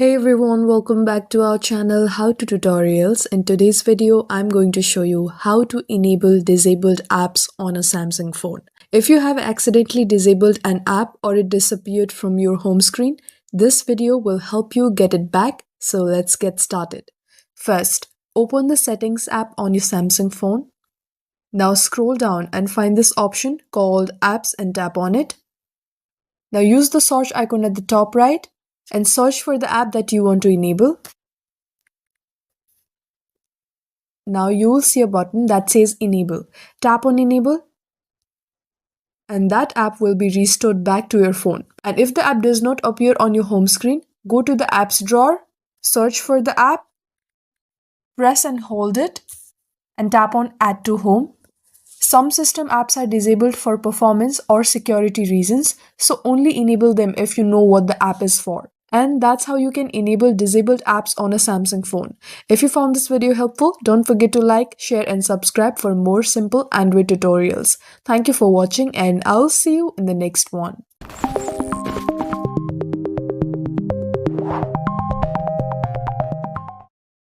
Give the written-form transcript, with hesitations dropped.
Hey everyone, welcome back to our channel How to Tutorials. In today's video, I'm going to show you how to enable disabled apps on a Samsung phone. If you have accidentally disabled an app or it disappeared from your home screen, this video will help you get it back. So let's get started. First, open the Settings app on your Samsung phone. Now scroll down and find this option called Apps and tap on it. Now use the search icon at the top right and search for the app that you want to enable. Now you will see a button that says Enable. Tap on Enable and that app will be restored back to your phone. And if the app does not appear on your home screen, go to the Apps drawer, search for the app, press and hold it, and tap on Add to Home. Some system apps are disabled for performance or security reasons, so only enable them if you know what the app is for. And that's how you can enable disabled apps on a Samsung phone. If you found this video helpful, don't forget to like, share, and subscribe for more simple Android tutorials. Thank you for watching, and I'll see you in the next one.